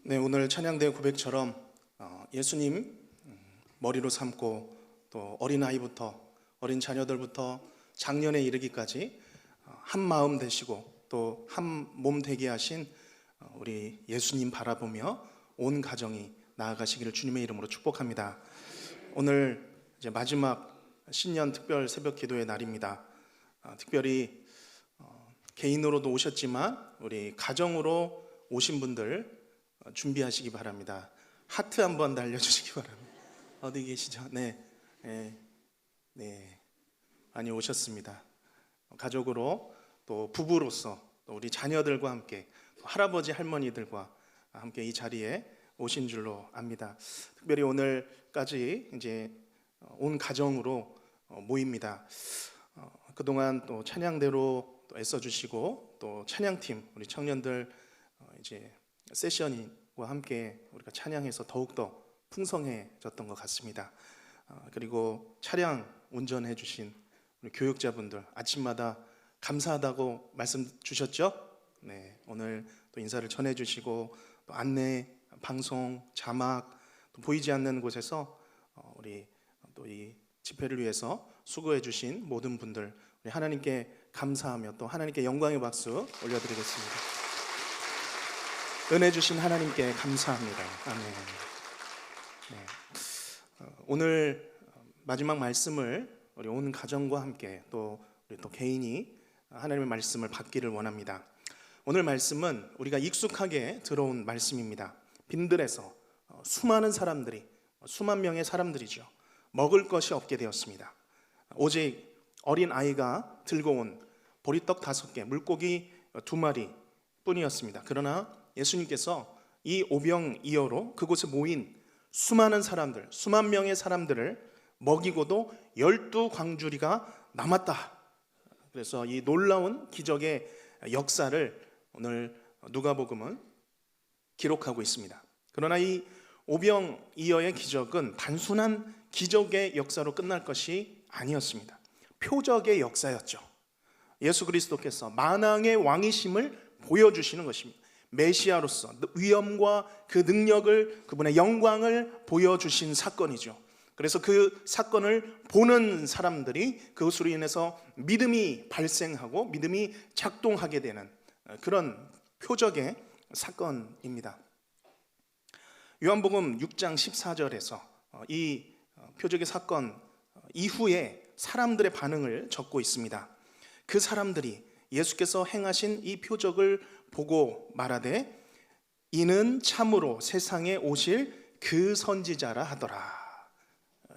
네, 오늘 찬양대 고백처럼 예수님 머리로 삼고 또 어린아이부터 어린 자녀들부터 장년에 이르기까지 한 마음 되시고 또 한 몸 되게 하신 우리 예수님 바라보며 온 가정이 나아가시기를 주님의 이름으로 축복합니다. 오늘 이제 마지막 신년 특별 새벽 기도의 날입니다. 특별히 개인으로도 오셨지만 우리 가정으로 오신 분들 준비하시기 바랍니다. 하트 한번 날려주시기 바랍니다. 어디 계시죠? 네, 많이 오셨습니다. 가족으로 또 부부로서 또 우리 자녀들과 함께 할아버지 할머니들과 함께 이 자리에 오신 줄로 압니다. 특별히 오늘까지 이제 온 가정으로 모입니다. 그동안 또 찬양대로 또 애써주시고 또 찬양팀 우리 청년들 이제 세션과 함께 우리가 찬양해서 더욱더 풍성해졌던 것 같습니다. 그리고 차량 운전해 주신 우리 교육자분들 아침마다 감사하다고 말씀 주셨죠? 네, 오늘 또 인사를 전해 주시고 또 안내, 방송, 자막 또 보이지 않는 곳에서 우리 또 이 집회를 위해서 수고해 주신 모든 분들 우리 하나님께 감사하며 또 하나님께 영광의 박수 올려드리겠습니다. 은혜 주신 하나님께 감사합니다. 아멘. 네. 오늘 마지막 말씀을 우리 온 가정과 함께 또 우리 또 개인이 하나님의 말씀을 받기를 원합니다. 오늘 말씀은 우리가 익숙하게 들어온 말씀입니다. 빈들에서 수많은 사람들이 수만 명의 사람들이죠. 먹을 것이 없게 되었습니다. 오직 어린 아이가 들고 온 보리떡 5개, 물고기 2마리 뿐이었습니다. 그러나 예수님께서 이 오병이어로 그곳에 모인 수많은 사람들, 수만 명의 사람들을 먹이고도 12광주리가 남았다. 그래서 이 놀라운 기적의 역사를 오늘 누가복음은 기록하고 있습니다. 그러나 이 오병이어의 기적은 단순한 기적의 역사로 끝날 것이 아니었습니다. 표적의 역사였죠. 예수 그리스도께서 만왕의 왕이심을 보여주시는 것입니다. 메시아로서 위엄과 그 능력을, 그분의 영광을 보여주신 사건이죠. 그래서 그 사건을 보는 사람들이 그것으로 인해서 믿음이 발생하고 믿음이 작동하게 되는 그런 표적의 사건입니다. 요한복음 6장 14절에서 이 표적의 사건 이후에 사람들의 반응을 적고 있습니다. 그 사람들이 예수께서 행하신 이 표적을 보고 말하되 이는 참으로 세상에 오실 그 선지자라 하더라.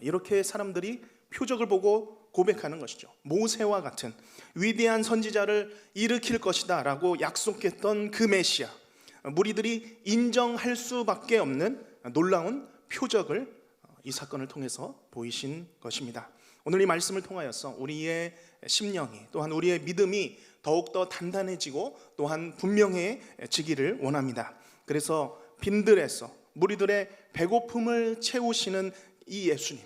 이렇게 사람들이 표적을 보고 고백하는 것이죠. 모세와 같은 위대한 선지자를 일으킬 것이다 라고 약속했던 그 메시아, 무리들이 인정할 수밖에 없는 놀라운 표적을 이 사건을 통해서 보이신 것입니다. 오늘 이 말씀을 통하여서 우리의 심령이 또한 우리의 믿음이 더욱더 단단해지고 또한 분명해지기를 원합니다. 그래서 빈들에서 무리들의 배고픔을 채우시는 이 예수님,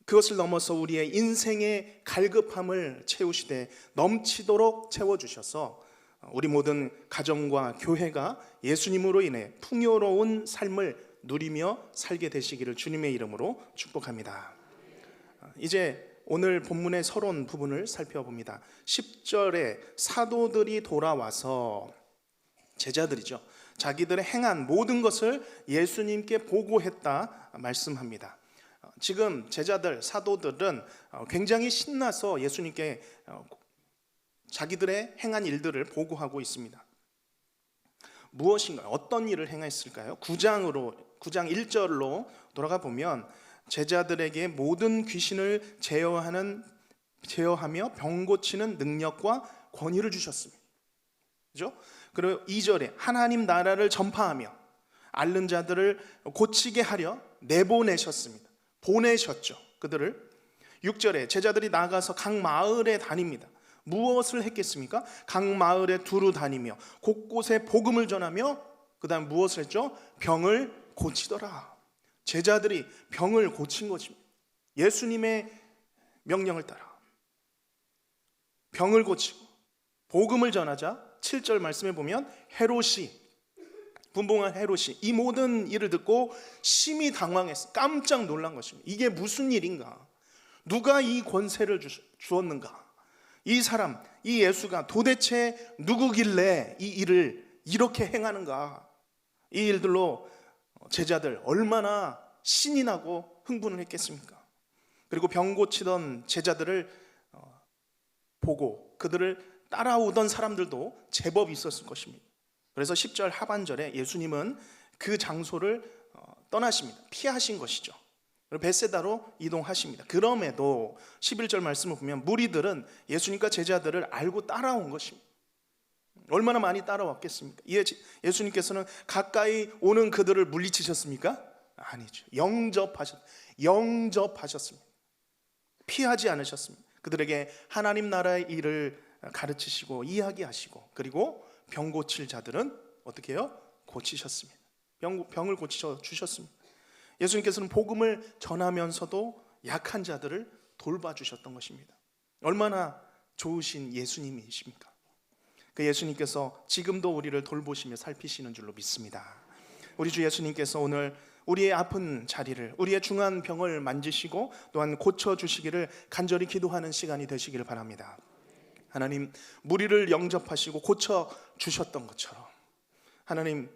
그것을 넘어서 우리의 인생의 갈급함을 채우시되 넘치도록 채워주셔서 우리 모든 가정과 교회가 예수님으로 인해 풍요로운 삶을 누리며 살게 되시기를 주님의 이름으로 축복합니다. 이제 오늘 본문의 서론 부분을 살펴봅니다. 10절에 사도들이 돌아와서 제자들이죠. 자기들의 행한 모든 것을 예수님께 보고했다 말씀합니다. 지금 제자들, 사도들은 굉장히 신나서 예수님께 자기들의 행한 일들을 보고하고 있습니다. 무엇인가요? 어떤 일을 행했을까요? 9장 1절로 돌아가 보면 제자들에게 모든 귀신을 제어하며 병 고치는 능력과 권위를 주셨습니다. 그렇죠? 그리고 2절에 하나님 나라를 전파하며 앓는 자들을 고치게 하려 내보내셨습니다. 보내셨죠, 그들을. 6절에 제자들이 나가서 각 마을에 다닙니다. 무엇을 했겠습니까? 각 마을에 두루 다니며 곳곳에 복음을 전하며 그 다음 무엇을 했죠? 병을 고치더라. 제자들이 병을 고친 것입니다. 예수님의 명령을 따라 병을 고치고 복음을 전하자 7절 말씀에 보면 헤롯이 분봉한 헤롯이 이 모든 일을 듣고 심히 당황했어. 깜짝 놀란 것입니다. 이게 무슨 일인가? 누가 이 권세를 주었는가? 이 사람, 이 예수가 도대체 누구길래 이 일을 이렇게 행하는가? 이 일들로 제자들 얼마나 신이 나고 흥분을 했겠습니까? 그리고 병 고치던 제자들을 보고 그들을 따라오던 사람들도 제법 있었을 것입니다. 그래서 10절 하반절에 예수님은 그 장소를 떠나십니다. 피하신 것이죠. 베세다로 이동하십니다. 그럼에도 11절 말씀을 보면 무리들은 예수님과 제자들을 알고 따라온 것입니다. 얼마나 많이 따라왔겠습니까? 예수님께서는 가까이 오는 그들을 물리치셨습니까? 아니죠. 영접하셨습니다. 피하지 않으셨습니다. 그들에게 하나님 나라의 일을 가르치시고 이야기하시고, 그리고 병 고칠 자들은 어떻게 해요? 고치셨습니다. 병을 고치셔 주셨습니다. 예수님께서는 복음을 전하면서도 약한 자들을 돌봐주셨던 것입니다. 얼마나 좋으신 예수님이십니까? 그 예수님께서 지금도 우리를 돌보시며 살피시는 줄로 믿습니다. 우리 주 예수님께서 오늘 우리의 아픈 자리를, 우리의 중한 병을 만지시고 또한 고쳐주시기를 간절히 기도하는 시간이 되시기를 바랍니다. 하나님, 무리를 영접하시고 고쳐주셨던 것처럼 하나님,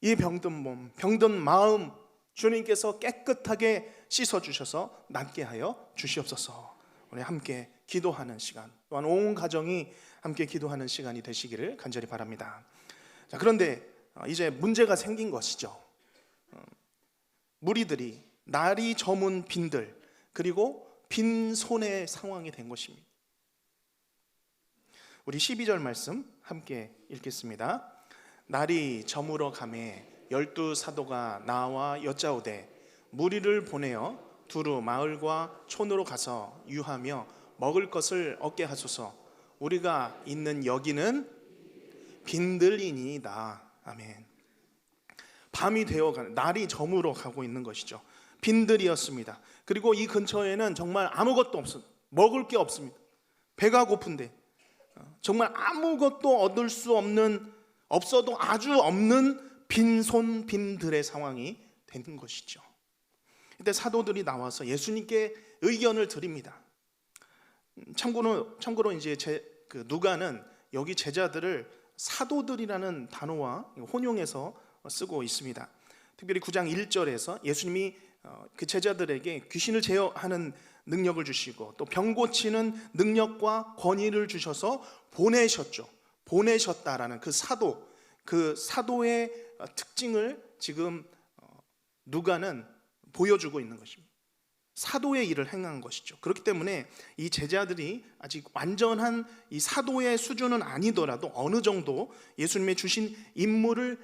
이 병든 몸, 병든 마음 주님께서 깨끗하게 씻어주셔서 낫게 하여 주시옵소서. 우리 함께 기도하는 시간, 또한 온 가정이 함께 기도하는 시간이 되시기를 간절히 바랍니다. 자, 그런데 이제 문제가 생긴 것이죠. 무리들이 날이 저문 빈들, 그리고 빈손의 상황이 된 것입니다. 우리 12절 말씀 함께 읽겠습니다. 날이 저물어 가매 12 사도가 나와 여짜오되 무리를 보내어 두루 마을과 촌으로 가서 유하며 먹을 것을 얻게 하소서. 우리가 있는 여기는 빈들이니이다. 아멘. 밤이 되어가는, 날이 저물어 가고 있는 것이죠. 빈들이었습니다. 그리고 이 근처에는 정말 아무것도 없습니다. 먹을 게 없습니다. 배가 고픈데 정말 아무것도 얻을 수 없는, 없어도 아주 없는 빈손 빈들의 상황이 되는 것이죠. 이때 사도들이 나와서 예수님께 의견을 드립니다. 참고로 이제 누가는 여기 제자들을 사도들이라는 단어와 혼용해서 쓰고 있습니다. 특별히 9장 1절에서 예수님이 그 제자들에게 귀신을 제어하는 능력을 주시고 또 병 고치는 능력과 권위를 주셔서 보내셨죠. 보내셨다라는 그 사도의 특징을 지금 누가는 보여주고 있는 것입니다. 사도의 일을 행한 것이죠. 그렇기 때문에 이 제자들이 아직 완전한 이 사도의 수준은 아니더라도 어느 정도 예수님의 주신 임무를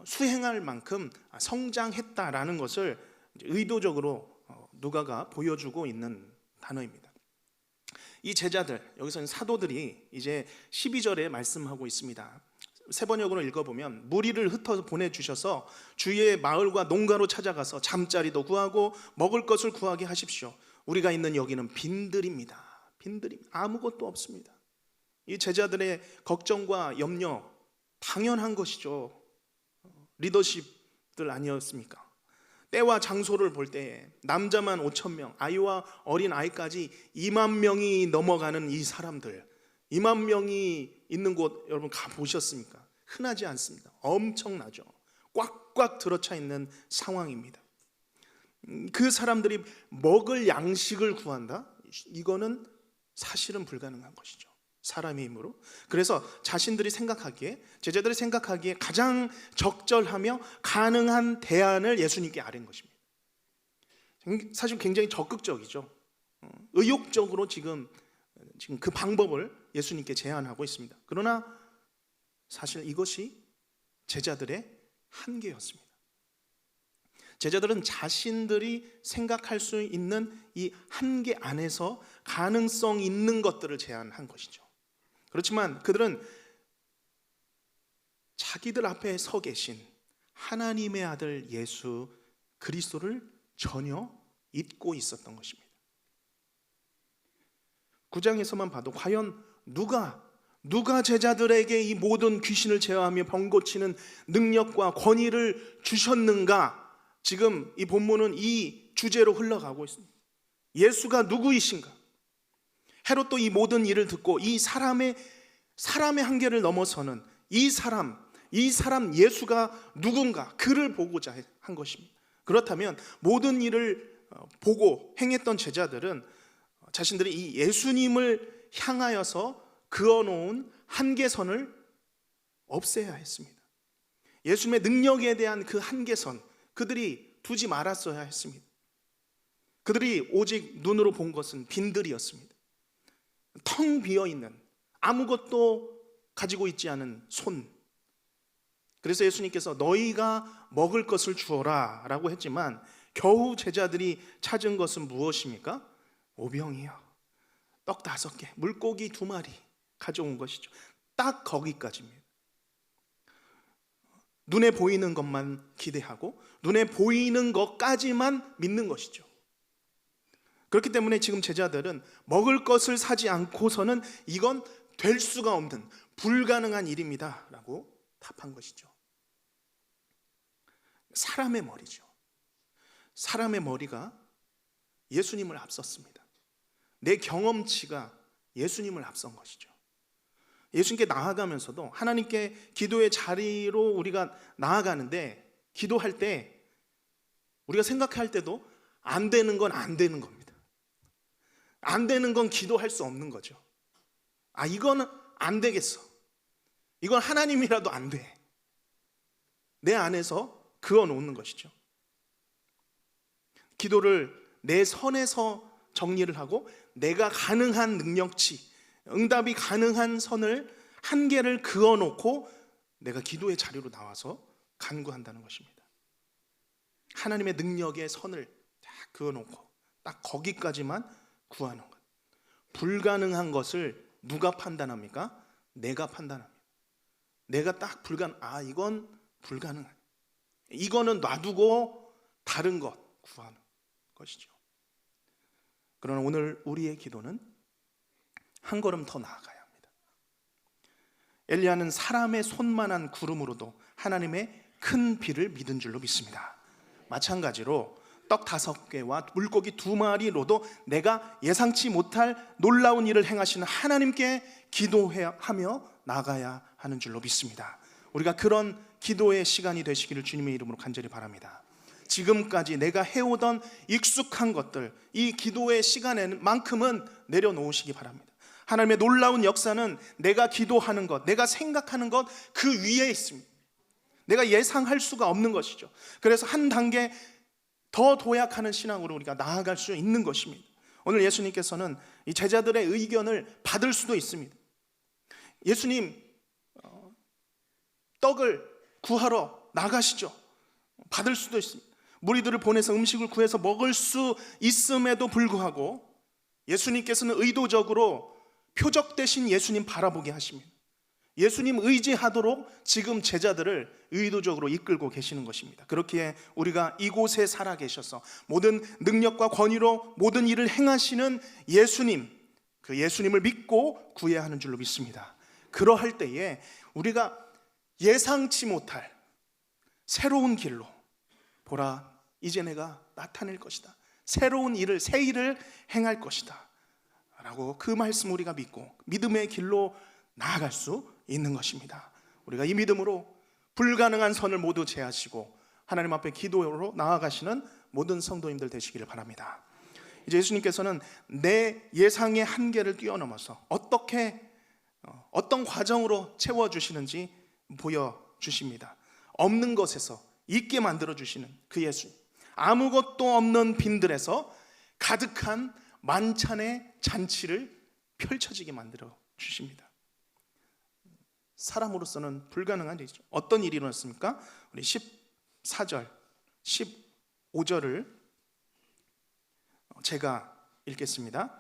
수행할 만큼 성장했다라는 것을 의도적으로 누가가 보여주고 있는 단어입니다. 이 제자들, 여기서는 사도들이 이제 12절에 말씀하고 있습니다. 세 번역으로 읽어보면 무리를 흩어서 보내주셔서 주위의 마을과 농가로 찾아가서 잠자리도 구하고 먹을 것을 구하게 하십시오. 우리가 있는 여기는 빈들입니다. 빈들입니다. 아무것도 없습니다. 이 제자들의 걱정과 염려 당연한 것이죠. 리더십들 아니었습니까? 때와 장소를 볼 때에 남자만 5,000명, 아이와 어린 아이까지 2만 명이 넘어가는 이 사람들, 2만 명이 있는 곳 여러분 가보셨습니까? 흔하지 않습니다. 엄청나죠. 꽉꽉 들어차 있는 상황입니다. 그 사람들이 먹을 양식을 구한다? 이거는 사실은 불가능한 것이죠. 사람의 힘으로. 그래서 자신들이 생각하기에, 제자들이 생각하기에 가장 적절하며 가능한 대안을 예수님께 아뢰는 것입니다. 사실 굉장히 적극적이죠. 의욕적으로 지금 그 방법을 예수님께 제안하고 있습니다. 그러나 사실 이것이 제자들의 한계였습니다. 제자들은 자신들이 생각할 수 있는 이 한계 안에서 가능성 있는 것들을 제안한 것이죠. 그렇지만 그들은 자기들 앞에 서 계신 하나님의 아들 예수 그리스도를 전혀 잊고 있었던 것입니다. 9장에서만 봐도 과연 누가 누가 제자들에게 이 모든 귀신을 제어하며 병 고치는 능력과 권위를 주셨는가? 지금 이 본문은 이 주제로 흘러가고 있습니다. 예수가 누구이신가? 헤롯도 이 모든 일을 듣고 이 사람의 한계를 넘어서는 이 사람 예수가 누군가, 그를 보고자 한 것입니다. 그렇다면 모든 일을 보고 행했던 제자들은 자신들이 이 예수님을 향하여서 그어놓은 한계선을 없애야 했습니다. 예수님의 능력에 대한 그 한계선, 그들이 두지 말았어야 했습니다. 그들이 오직 눈으로 본 것은 빈들이었습니다. 텅 비어있는, 아무것도 가지고 있지 않은 손. 그래서 예수님께서 너희가 먹을 것을 주어라 라고 했지만 겨우 제자들이 찾은 것은 무엇입니까? 오병이요, 떡 5개, 물고기 2마리 가져온 것이죠. 딱 거기까지입니다. 눈에 보이는 것만 기대하고 눈에 보이는 것까지만 믿는 것이죠. 그렇기 때문에 지금 제자들은 먹을 것을 사지 않고서는 이건 될 수가 없는, 불가능한 일입니다 라고 답한 것이죠. 사람의 머리죠. 사람의 머리가 예수님을 앞섰습니다. 내 경험치가 예수님을 앞선 것이죠. 예수님께 나아가면서도 하나님께 기도의 자리로 우리가 나아가는데, 기도할 때 우리가 생각할 때도 안 되는 건 안 되는 겁니다. 안 되는 건 기도할 수 없는 거죠. 이거는 안 되겠어, 이건 하나님이라도 안 돼, 내 안에서 그어놓는 것이죠. 기도를 내 선에서 정리를 하고 내가 가능한 능력치, 응답이 가능한 선을, 한계를 그어놓고 내가 기도의 자리로 나와서 간구한다는 것입니다. 하나님의 능력의 선을 딱 그어놓고 딱 거기까지만 구하는 것. 불가능한 것을 누가 판단합니까? 내가 판단합니다. 내가 딱 이건 불가능해, 이거는 놔두고 다른 것 구하는 것이죠. 그러나 오늘 우리의 기도는 한 걸음 더 나아가야 합니다. 엘리야는 사람의 손만한 구름으로도 하나님의 큰 비를 믿은 줄로 믿습니다. 마찬가지로 떡 5개와 물고기 2마리로도 내가 예상치 못할 놀라운 일을 행하시는 하나님께 기도하며 나가야 하는 줄로 믿습니다. 우리가 그런 기도의 시간이 되시기를 주님의 이름으로 간절히 바랍니다. 지금까지 내가 해오던 익숙한 것들, 이 기도의 시간에만큼은 내려놓으시기 바랍니다. 하나님의 놀라운 역사는 내가 기도하는 것, 내가 생각하는 것 그 위에 있습니다. 내가 예상할 수가 없는 것이죠. 그래서 한 단계 더 도약하는 신앙으로 우리가 나아갈 수 있는 것입니다. 오늘 예수님께서는 이 제자들의 의견을 받을 수도 있습니다. 예수님, 떡을 구하러 나가시죠. 받을 수도 있습니다. 무리들을 보내서 음식을 구해서 먹을 수 있음에도 불구하고 예수님께서는 의도적으로 표적 대신 예수님 바라보게 하십니다. 예수님 의지하도록 지금 제자들을 의도적으로 이끌고 계시는 것입니다. 그렇기에 우리가 이곳에 살아 계셔서 모든 능력과 권위로 모든 일을 행하시는 예수님, 그 예수님을 믿고 구해야 하는 줄로 믿습니다. 그러할 때에 우리가 예상치 못할 새로운 길로, 보라, 이제 내가 나타낼 것이다, 새로운 일을, 새 일을 행할 것이다 라고 그 말씀 우리가 믿고 믿음의 길로 나아갈 수 있는 것입니다. 우리가 이 믿음으로 불가능한 선을 모두 제하시고 하나님 앞에 기도로 나아가시는 모든 성도님들 되시기를 바랍니다. 이제 예수님께서는 내 예상의 한계를 뛰어넘어서 어떤 과정으로 채워주시는지 보여주십니다. 없는 것에서 있게 만들어주시는 그 예수, 아무것도 없는 빈들에서 가득한 만찬의 잔치를 펼쳐지게 만들어 주십니다. 사람으로서는 불가능한 일이죠. 어떤 일이 일어났습니까? 우리 14절, 15절을 제가 읽겠습니다.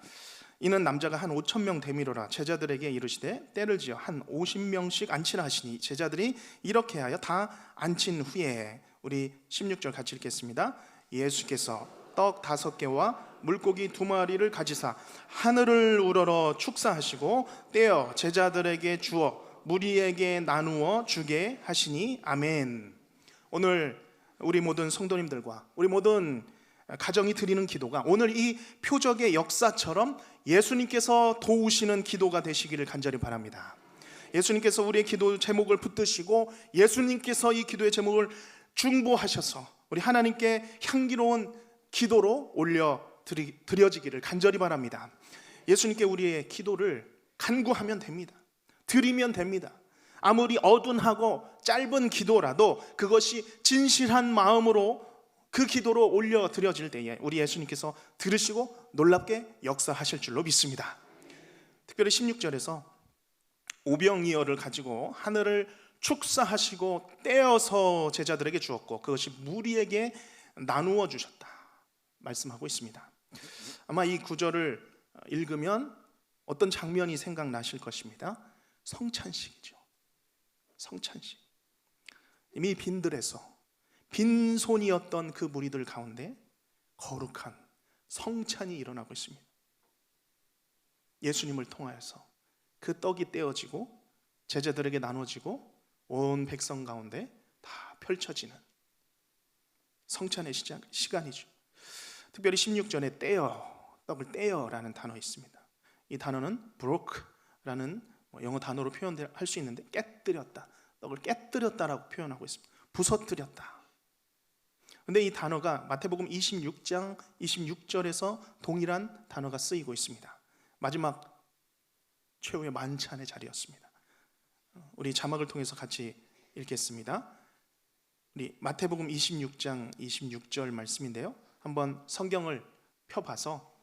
이는 남자가 한 5,000명 되미로라 제자들에게 이르시되 때를 지어 한 50명씩 앉히라 하시니 제자들이 이렇게 하여 다 앉힌 후에, 우리 16절 같이 읽겠습니다. 예수께서 떡 5개와 물고기 2마리를 가지사 하늘을 우러러 축사하시고 떼어 제자들에게 주어 무리에게 나누어 주게 하시니 아멘. 오늘 우리 모든 성도님들과 우리 모든 가정이 드리는 기도가 오늘 이 표적의 역사처럼 예수님께서 도우시는 기도가 되시기를 간절히 바랍니다. 예수님께서 우리의 기도 제목을 붙드시고 예수님께서 이 기도의 제목을 중보하셔서 우리 하나님께 향기로운 기도로 드려지기를 간절히 바랍니다. 예수님께 우리의 기도를 간구하면 됩니다. 드리면 됩니다. 아무리 어둔하고 짧은 기도라도 그것이 진실한 마음으로 그 기도로 올려 드려질 때에 우리 예수님께서 들으시고 놀랍게 역사하실 줄로 믿습니다. 특별히 16절에서 오병이어를 가지고 하늘을 축사하시고 떼어서 제자들에게 주었고 그것이 무리에게 나누어 주셨다 말씀하고 있습니다. 아마 이 구절을 읽으면 어떤 장면이 생각나실 것입니다. 성찬식이죠. 성찬식. 이미 빈들에서 빈손이었던 그 무리들 가운데 거룩한 성찬이 일어나고 있습니다. 예수님을 통하여서 그 떡이 떼어지고 제자들에게 나눠지고 온 백성 가운데 다 펼쳐지는 성찬의 시간이죠. 특별히 16절에 떡을 떼어라는 단어 있습니다. 이 단어는 broke라는 영어 단어로 표현할 수 있는데 깨뜨렸다, 떡을 깨뜨렸다라고 표현하고 있습니다. 부서뜨렸다. 근데 이 단어가 마태복음 26장 26절에서 동일한 단어가 쓰이고 있습니다. 마지막 최후의 만찬의 자리였습니다. 우리 자막을 통해서 같이 읽겠습니다. 우리 마태복음 26장 26절 말씀인데요. 한번 성경을 펴봐서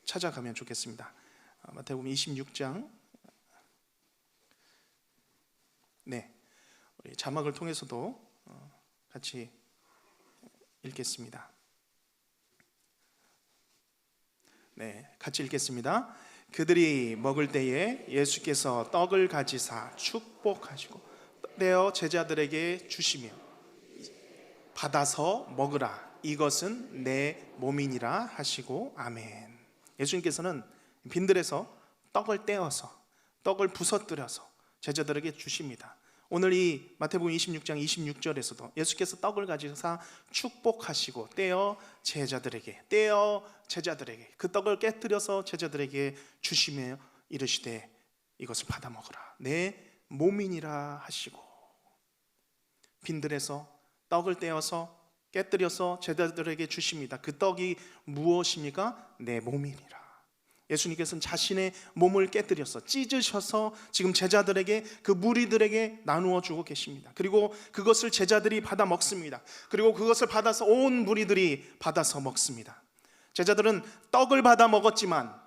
찾아가면 좋겠습니다. 마태복음 26장 우리 자막을 통해서도 같이 읽겠습니다. 같이 읽겠습니다. 그들이 먹을 때에 예수께서 떡을 가지사 축복하시고 떼어 제자들에게 주시며 받아서 먹으라 이것은 내 몸이니라 하시고 아멘. 예수님께서는 빈들에서 떡을 떼어서 떡을 부서뜨려서 제자들에게 주십니다. 오늘 이 마태복음 26장 26절에서도 예수께서 떡을 가지사 축복하시고 떼어 제자들에게 그 떡을 깨뜨려서 제자들에게 주시며 이르시되 이것을 받아 먹으라 내 몸이니라 하시고 빈들에서 떡을 떼어서 깨뜨려서 제자들에게 주십니다. 그 떡이 무엇입니까? 내 몸이니라. 예수님께서는 자신의 몸을 깨뜨려서 찢으셔서 지금 제자들에게 그 무리들에게 나누어 주고 계십니다. 그리고 그것을 제자들이 받아 먹습니다. 그리고 그것을 받아서 온 무리들이 받아서 먹습니다. 제자들은 떡을 받아 먹었지만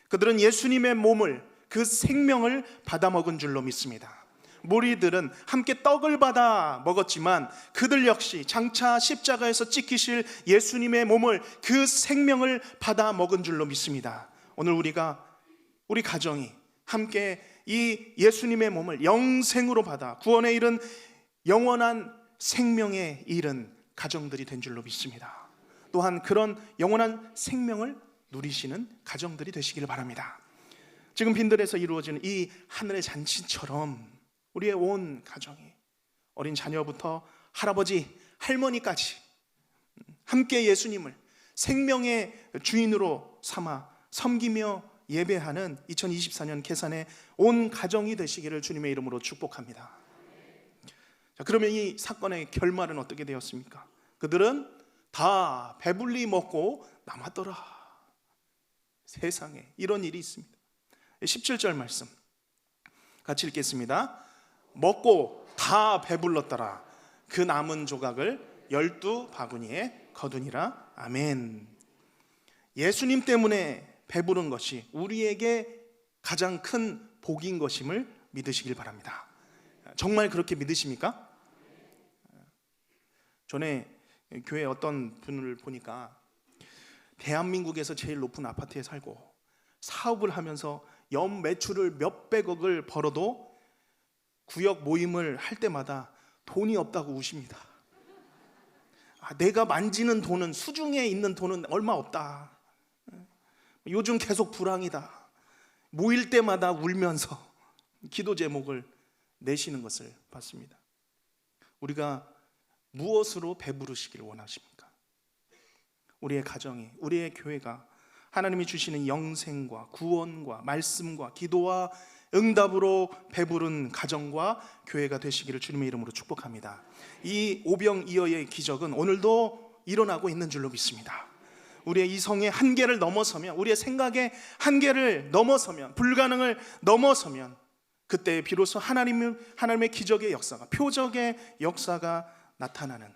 그들은 예수님의 몸을 그 생명을 받아 먹은 줄로 믿습니다. 무리들은 함께 떡을 받아 먹었지만 그들 역시 장차 십자가에서 찢기실 예수님의 몸을 그 생명을 받아 먹은 줄로 믿습니다. 오늘 우리 가정이 함께 이 예수님의 몸을 영생으로 받아 구원에 이른 영원한 생명에 이른 가정들이 된 줄로 믿습니다. 또한 그런 영원한 생명을 누리시는 가정들이 되시기를 바랍니다. 지금 빈들에서 이루어지는 이 하늘의 잔치처럼 우리의 온 가정이 어린 자녀부터 할아버지, 할머니까지 함께 예수님을 생명의 주인으로 삼아 섬기며 예배하는 2024년 계산의 온 가정이 되시기를 주님의 이름으로 축복합니다. 자, 그러면 이 사건의 결말은 어떻게 되었습니까? 그들은 다 배불리 먹고 남았더라. 세상에 이런 일이 있습니다. 17절 말씀 같이 읽겠습니다. 먹고 다 배불렀더라. 그 남은 조각을 12바구니에 거두니라. 아멘. 예수님 때문에 배부른 것이 우리에게 가장 큰 복인 것임을 믿으시길 바랍니다. 정말 그렇게 믿으십니까? 전에 교회 어떤 분을 보니까 대한민국에서 제일 높은 아파트에 살고 사업을 하면서 연 매출을 몇백억을 벌어도 구역 모임을 할 때마다 돈이 없다고 우십니다. 내가 만지는 돈은, 수중에 있는 돈은 얼마 없다. 요즘 계속 불황이다. 모일 때마다 울면서 기도 제목을 내시는 것을 봤습니다. 우리가 무엇으로 배부르시길 원하십니까? 우리의 가정이, 우리의 교회가 하나님이 주시는 영생과 구원과 말씀과 기도와 응답으로 배부른 가정과 교회가 되시기를 주님의 이름으로 축복합니다. 이 오병이어의 기적은 오늘도 일어나고 있는 줄로 믿습니다. 우리의 이성의 한계를 넘어서면, 우리의 생각의 한계를 넘어서면, 불가능을 넘어서면 그때 비로소 하나님의 기적의 역사가, 표적의 역사가 나타나는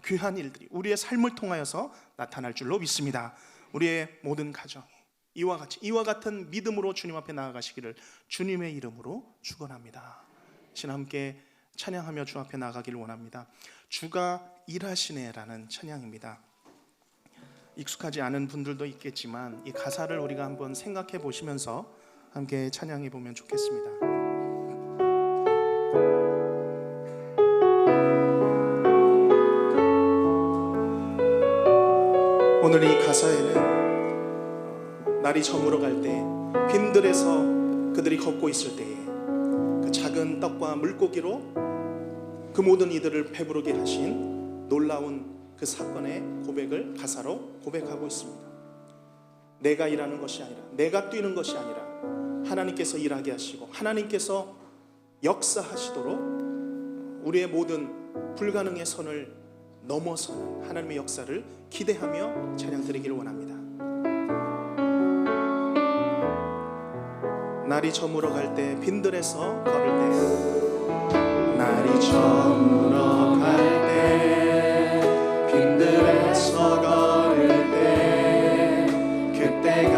귀한 일들이 우리의 삶을 통하여서 나타날 줄로 믿습니다. 우리의 모든 가정이 이와 같은 믿음으로 주님 앞에 나아가시기를 주님의 이름으로 축원합니다. 신 함께 찬양하며 주 앞에 나아가기를 원합니다. 주가 일하시네라는 찬양입니다. 익숙하지 않은 분들도 있겠지만 이 가사를 우리가 한번 생각해 보시면서 함께 찬양해 보면 좋겠습니다. 오늘 이 가사에는 날이 저물어 갈 때 빈들에서 그들이 걷고 있을 때에 그 작은 떡과 물고기로 그 모든 이들을 배부르게 하신 놀라운 그 사건의 고백을 가사로 고백하고 있습니다. 내가 일하는 것이 아니라, 내가 뛰는 것이 아니라 하나님께서 일하게 하시고 하나님께서 역사하시도록 우리의 모든 불가능의 선을 넘어서는 하나님의 역사를 기대하며 찬양 드리기를 원합니다. 날이 저물어 갈 때 빈들에서 걸을 때, 날이 저물어 갈 때 빈들에서 걸을 때, 그때가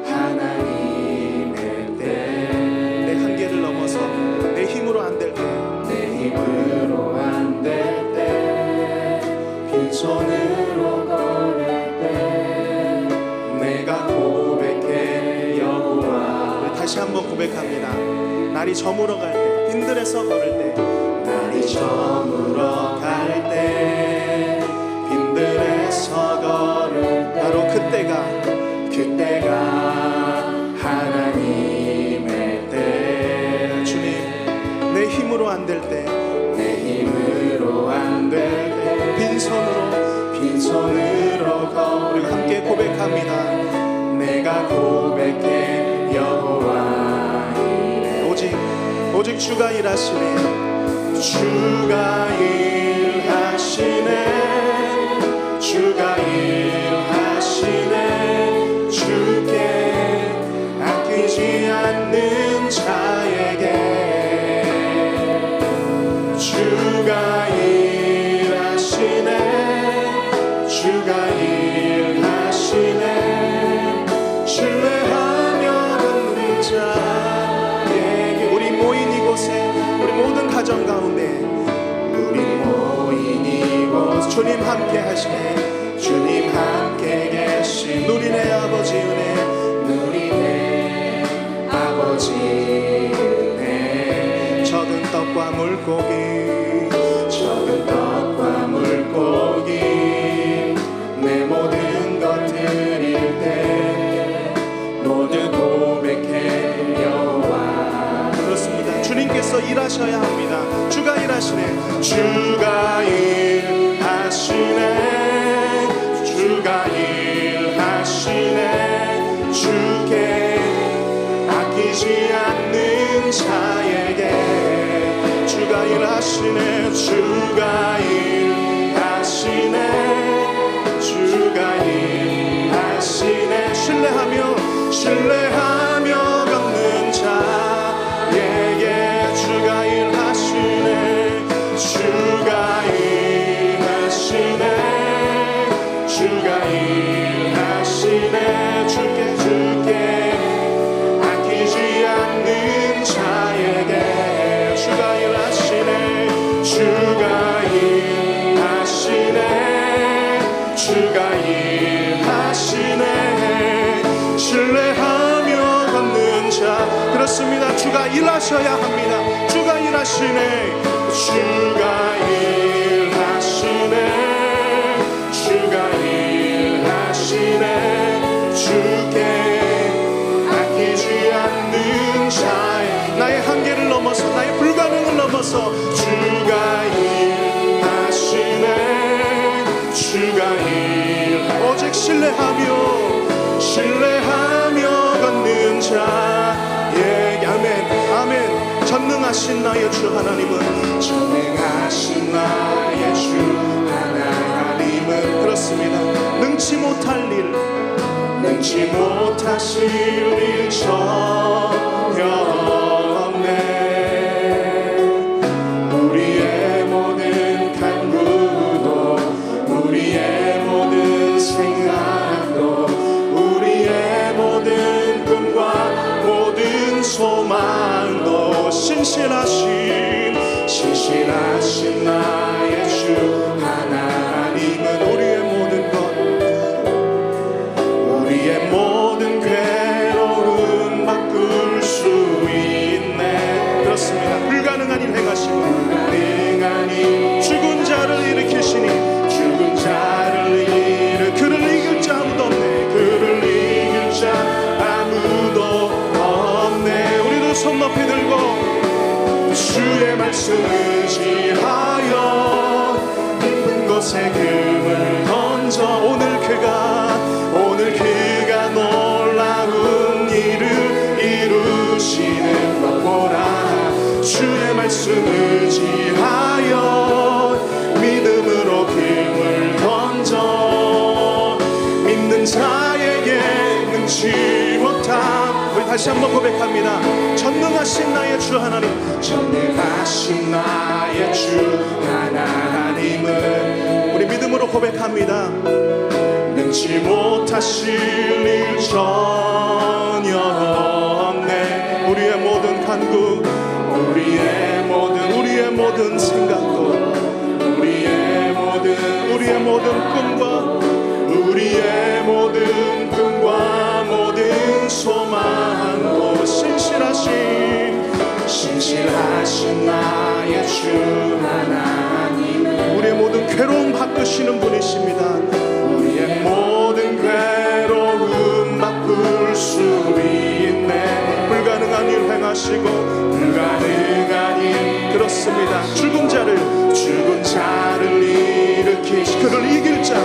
하나님의 때, 내 한계를 넘어서 내 힘으로 안 될 때, 내 힘으로 안 될 때, 빈손으로 걸을 때 내가 고백해 여호와. 다시 한번 고백합니다. 날이 저물어 갈 때, 빈들에서 걸을 때, 날이 저물어 갈 때 빈들에서 걸을 때, 바로 그때가 하나님의 때. 주님, 내 힘으로 안 될 때, 내 힘으로 안 될 때, 빈손으로 우리가 함께 고백합니다. 내가 고백해 여호와 이래. 오직 주가 일하시네. 주가 일하시네. 주가 일하시네. 주께 아끼지 않는 자에게 주가 일하시네. 주가 일하시네. 신뢰하며 걷는 자에게. 우리 모인 이곳에, 우리 모든 가정 가운데, 우리 모인 이곳 주님 함께 하시네. 주님 함께 계신 누리네 아버지 은혜, 누리네 아버지 은혜. 적은 떡과 물고기, 적은 떡과 물고기, 내 모든 것 드릴 때 모두 고백해 여호와. 그렇습니다. 주님께서 일하셔야 합니다. 주가 일하시네. 주가 일하시네. 주가 일하시네. 주께 아끼지 않는 자에게 주가 일하시네. 주가 일하시네. 주가 일하시네. 신뢰하며 걷는 자에게 주가 일하시네. 주가 일하시네. 주가 일하시네. 주께 아끼지 않는 자에게 주가 일하시네. 주가 일하시네. 주가 일하시네. 신뢰하며 걷는 자. 그렇습니다. 주가 일하셔야 합니다. 주가 일하시네. 주가 일하시네. 신뢰하며 걷는 자에게 아멘 아멘. 전능하신 나의 주 하나님은 전능하신 나의 주 하나님은 그렇습니다. 능치 못하실 일 전혀 없네. 우리의 모든 간구도 우리의 모든 생각도 우리의 모든 꿈과 모든 소망도 신실하신 나의 주 하나님은 우리의 모든 것 우리의 모든 괴로움 바꿀 수 있네. 그렇습니다. 불가능한 일 행하시고 불가능한 일 죽은 자를 일으키시니 죽은 자를 그를 이길 자 아무도 없네. 그를 이길 자 아무도 없네. 우리도 손 높이 들고 주의 말씀을 의지하여 깊은 곳에 금을 던져 오늘 그가 놀라운 일을 이루시는 것 보라. 주의 말씀을 의지하여 믿음으로 금을 던져 믿는 자에게 능치 못함. 우리 다시 한번 고백합니다. 전능하신 나의 주 하나님, 전능하신 나의 주 하나님은 우리 믿음으로 고백합니다. 능치 못하실 일 전혀 없네. 우리의 모든 간구 우리의 모든 생각도 우리의 모든 꿈과 우리의 모든 꿈과 모든 소망도 신실하신 나의 주 하나님은 우리의 모든 괴로움 바꾸시는 분이십니다. 우리의 모든 괴로움 바꿀 수 있네. 불가능한 일 행하시고 불가능한 일 그렇습니다. 죽은 자를 일으키시 그를 이길 자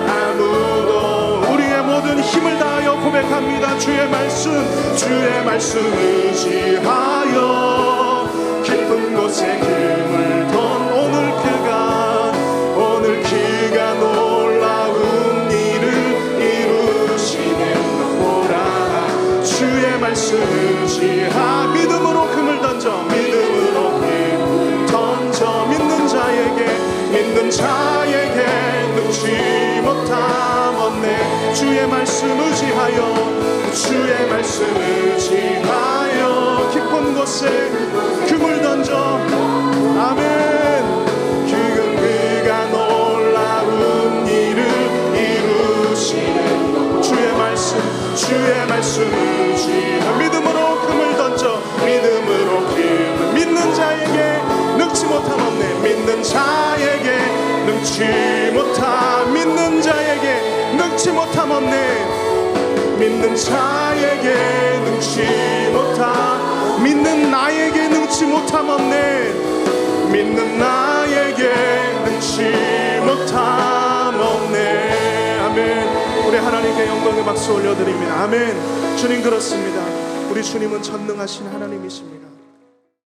아무도 우리의 모든 힘을 다하여 고백합니다. 주의 말씀 의지하여 깊은 곳에 금을 던 오늘 그가 놀라운 일을 이루시는 보라. 주의 말씀 의지하 믿음으로 금을 던져 믿는 자에게 능치 못함 없네. 주의 말씀 의지하여 깊은 곳에 금을 던져 아멘. 그가 놀라운 일을 이루시는 주의 말씀 의지하여 믿음으로 금을 던져 믿는 자에게 능치 못함 없네. 믿는 자에게 능치 못함 없네. 믿는 자에게 능치 못함 믿는 나에게 능치 못함 없네. 믿는 나에게 능치 못함 없네. 아멘. 우리 하나님께 영광의 박수 올려드립니다. 아멘. 주님 그렇습니다. 우리 주님은 전능하신 하나님이십니다.